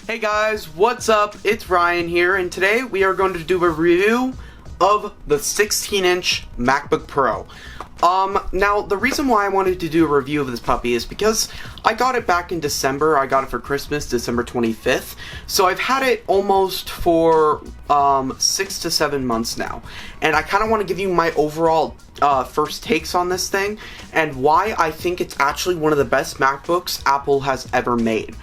Hey guys, what's up? It's Ryan here, and today we are going to do a review of the 16-inch MacBook Pro. Now, the reason why I wanted to do a review of this puppy is because I got it back in December. I got it for Christmas, December 25th. So I've had it almost for 6 to 7 months now. And I kind of want to give you my overall first takes on this thing and why I think it's actually one of the best MacBooks Apple has ever made.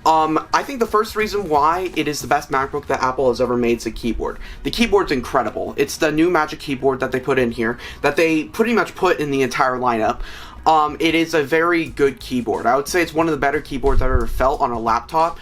I think the first reason why it is the best MacBook that Apple has ever made is the keyboard. The keyboard's incredible. It's the new Magic Keyboard that they put in here, that they pretty much put in the entire lineup. It is a very good keyboard. I would say it's one of the better keyboards I've ever felt on a laptop,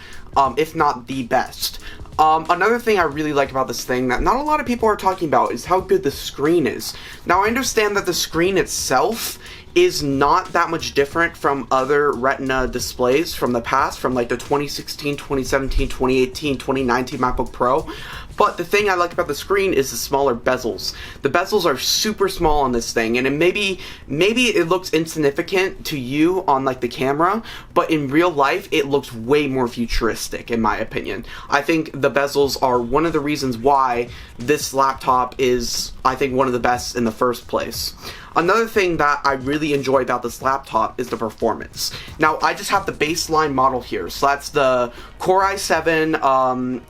if not the best. Another thing I really like about this thing that not a lot of people are talking about is how good the screen is. Now, I understand that the screen itself is not that much different from other Retina displays from the past, from like the 2016, 2017, 2018, 2019 MacBook Pro. But the thing I like about the screen is the smaller bezels. The bezels are super small on this thing, and maybe it looks insignificant to you on like the camera, but in real life it looks way more futuristic in my opinion. I think the bezels are one of the reasons why this laptop is, I think, one of the best in the first place. Another thing that I really enjoy about this laptop is the performance. Now, I just have the baseline model here, so that's the Core i7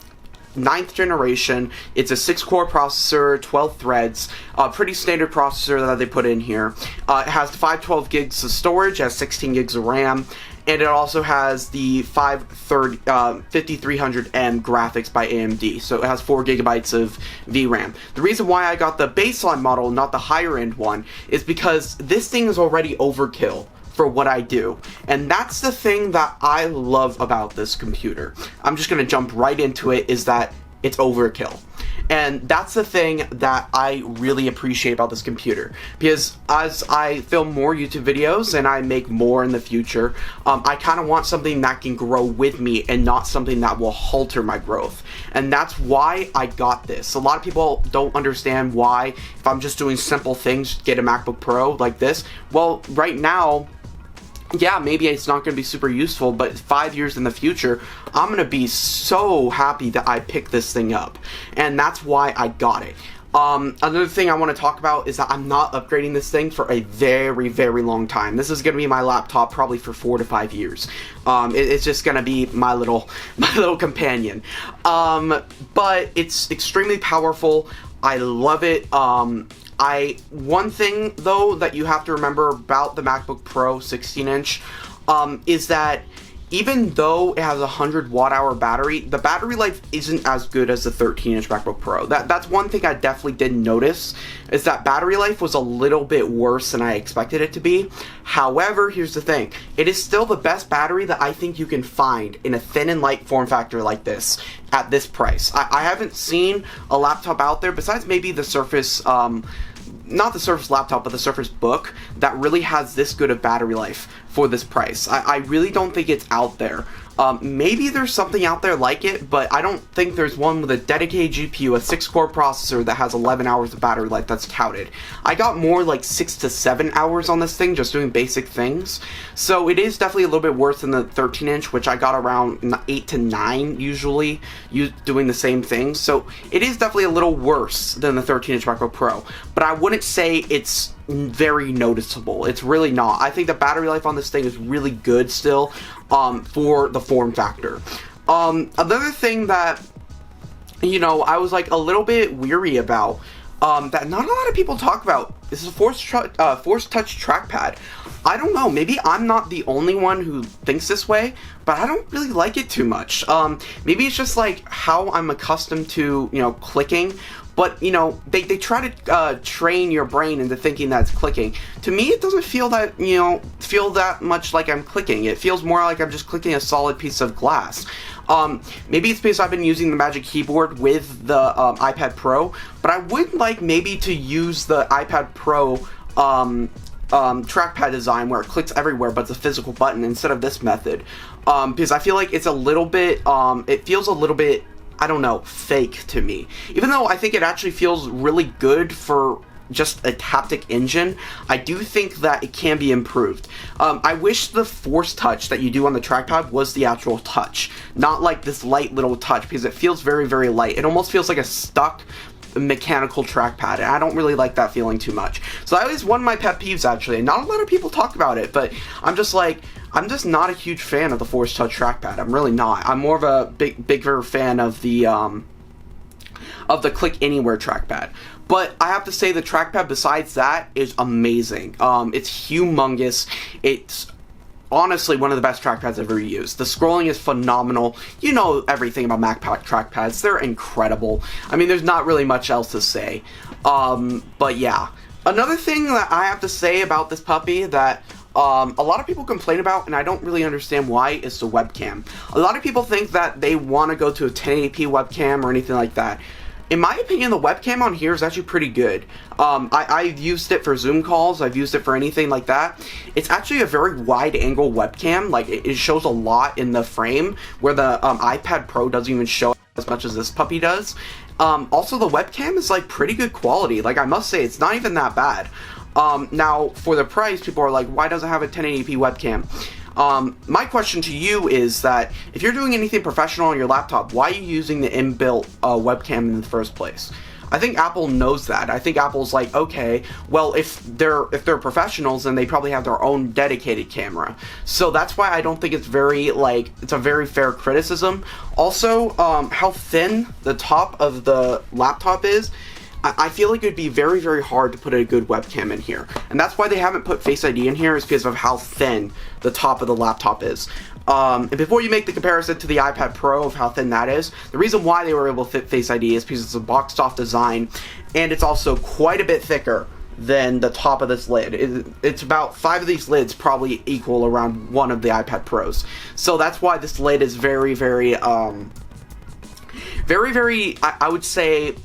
9th generation. It's a 6-core processor, 12 threads, pretty standard processor that they put in here. It has 512 gigs of storage, has 16 gigs of RAM, and it also has the 5300M graphics by AMD, so it has 4 gigabytes of VRAM. The reason why I got the baseline model, not the higher end one, is because this thing is already overkill for what I do. And that's the thing that I love about this computer. I'm just gonna jump right into it, is that it's overkill. And that's the thing that I really appreciate about this computer, because as I film more YouTube videos and I make more in the future, I kind of want something that can grow with me and not something that will halter my growth. And that's why I got this. A lot of people don't understand why, if I'm just doing simple things, get a MacBook Pro like this. Well, right now, yeah, maybe it's not going to be super useful, but 5 years in the future, I'm going to be so happy that I picked this thing up. And that's why I got it. Another thing I want to talk about is that I'm not upgrading this thing for a very, very long time. This is going to be my laptop probably for 4 to 5 years. It's just going to be my little companion. But it's extremely powerful. I love it. One thing though that you have to remember about the MacBook Pro 16-inch is that even though it has a 100 watt-hour battery, the battery life isn't as good as the 13-inch MacBook Pro. That's one thing I definitely did notice, is that battery life was a little bit worse than I expected it to be. However, here's the thing. It is still the best battery that I think you can find in a thin and light form factor like this at this price. I haven't seen a laptop out there, besides maybe the Surface, not the Surface laptop, but the Surface Book, that really has this good of battery life for this price. I really don't think it's out there. Maybe there's something out there like it, but I don't think there's one with a dedicated GPU, a 6-core processor that has 11 hours of battery life that's touted. I got more like 6 to 7 hours on this thing just doing basic things. So it is definitely a little bit worse than the 13-inch, which I got around 8 to 9 usually, doing the same things. So it is definitely a little worse than the 13-inch MacBook Pro, but I wouldn't say it's very noticeable. It's really not. I think the battery life on this thing is really good still, for the form factor. Another thing that, you know, I was like a little bit weary about, that not a lot of people talk about, is a Force Touch trackpad. I don't know, maybe I'm not the only one who thinks this way, but I don't really like it too much. Maybe it's just like how I'm accustomed to, you know, clicking. But, you know, they try to train your brain into thinking that it's clicking. To me, it doesn't feel that, you know, that much like I'm clicking. It feels more like I'm just clicking a solid piece of glass. Maybe it's because I've been using the Magic Keyboard with the iPad Pro, but I would like maybe to use the iPad Pro trackpad design where it clicks everywhere but it's a physical button instead of this method. Because I feel like it's a little bit, it feels a little bit, I don't know, fake to me. Even though I think it actually feels really good for just a haptic engine, I do think that it can be improved. I wish the force touch that you do on the trackpad was the actual touch, not like this light little touch, because it feels very, very light. It almost feels like a stuck mechanical trackpad, and I don't really like that feeling too much. So that is one of my pet peeves, actually, and not a lot of people talk about it, but I'm just not a huge fan of the force touch trackpad. I'm really not. I'm more of a bigger fan of the click anywhere trackpad. But I have to say the trackpad besides that is amazing. It's humongous. It's honestly one of the best trackpads I've ever used. The scrolling is phenomenal. You know everything about Macbook trackpads. They're incredible. I mean, there's not really much else to say. But yeah. Another thing that I have to say about this puppy that a lot of people complain about, and I don't really understand why, is the webcam. A lot of people think that they want to go to a 1080p webcam or anything like that. In my opinion, the webcam on here is actually pretty good. I've used it for Zoom calls. I've used it for anything like that. It's actually a very wide-angle webcam. Like, it shows a lot in the frame, where the iPad Pro doesn't even show as much as this puppy does. Also, the webcam is, like, pretty good quality. Like, I must say, it's not even that bad. Now, for the price, people are like, why does it have a 1080p webcam? My question to you is that if you're doing anything professional on your laptop, why are you using the inbuilt webcam in the first place? I think Apple knows that. I think Apple's like, okay, well, if they're professionals, then they probably have their own dedicated camera. So that's why I don't think it's it's a very fair criticism. Also, how thin the top of the laptop is, I feel like it would be very, very hard to put a good webcam in here. And that's why they haven't put Face ID in here, is because of how thin the top of the laptop is. And before you make the comparison to the iPad Pro of how thin that is, the reason why they were able to fit Face ID is because it's a boxed off design, and it's also quite a bit thicker than the top of this lid. It's about 5 of these lids probably equal around one of the iPad Pros. So that's why this lid is very, very, I would say,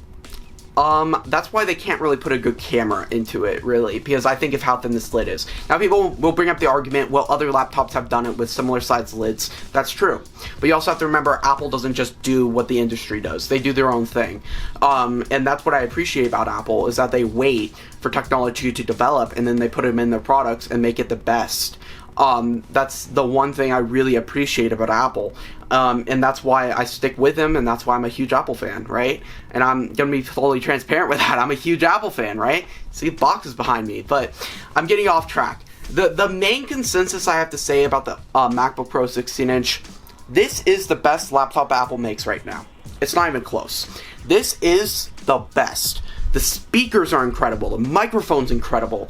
that's why they can't really put a good camera into it, really, because I think of how thin this lid is. Now, people will bring up the argument, well, other laptops have done it with similar sized lids. That's true. But you also have to remember, Apple doesn't just do what the industry does. They do their own thing. And that's what I appreciate about Apple, is that they wait for technology to develop, and then they put them in their products and make it the best. That's the one thing I really appreciate about Apple. And that's why I stick with them, and that's why I'm a huge Apple fan, right? And I'm gonna be totally transparent with that. I'm a huge Apple fan, right? See, the box is behind me, but I'm getting off track. The main consensus I have to say about the MacBook Pro 16-inch, this is the best laptop Apple makes right now. It's not even close. This is the best. The speakers are incredible. The microphone's incredible.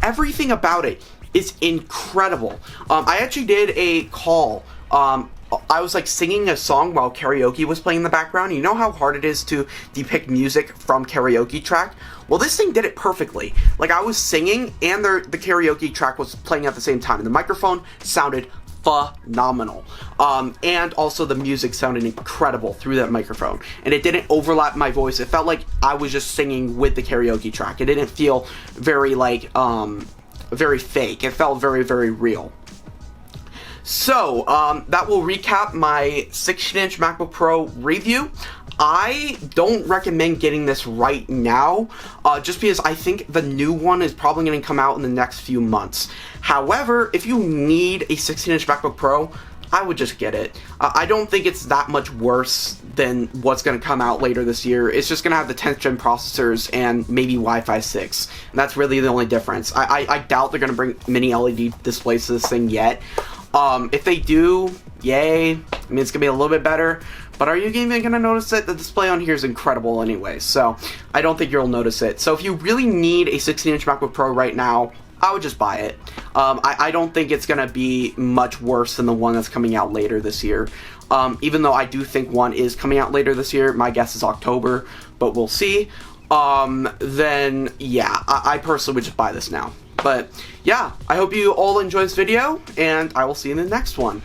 Everything about it is incredible. I actually did a call. I was like singing a song while karaoke was playing in the background. You know how hard it is to depict music from karaoke track? Well, this thing did it perfectly. Like, I was singing and the karaoke track was playing at the same time. And the microphone sounded phenomenal. And also the music sounded incredible through that microphone. And it didn't overlap my voice. It felt like I was just singing with the karaoke track. It didn't feel very very fake. It felt very, very real. So, that will recap my 16-inch MacBook Pro review. I don't recommend getting this right now, just because I think the new one is probably going to come out in the next few months. However, if you need a 16-inch MacBook Pro, I would just get it. I don't think it's that much worse than what's going to come out later this year. It's just going to have the 10th gen processors and maybe Wi-Fi 6. And that's really the only difference. I doubt they're going to bring mini LED displays to this thing yet. If they do, yay. I mean, it's going to be a little bit better. But are you even going to notice it? The display on here is incredible anyway. So I don't think you'll notice it. So if you really need a 16-inch MacBook Pro right now, I would just buy it. I don't think it's going to be much worse than the one that's coming out later this year. Even though I do think one is coming out later this year. My guess is October, but we'll see. Then, yeah, I personally would just buy this now. But, yeah, I hope you all enjoy this video, and I will see you in the next one.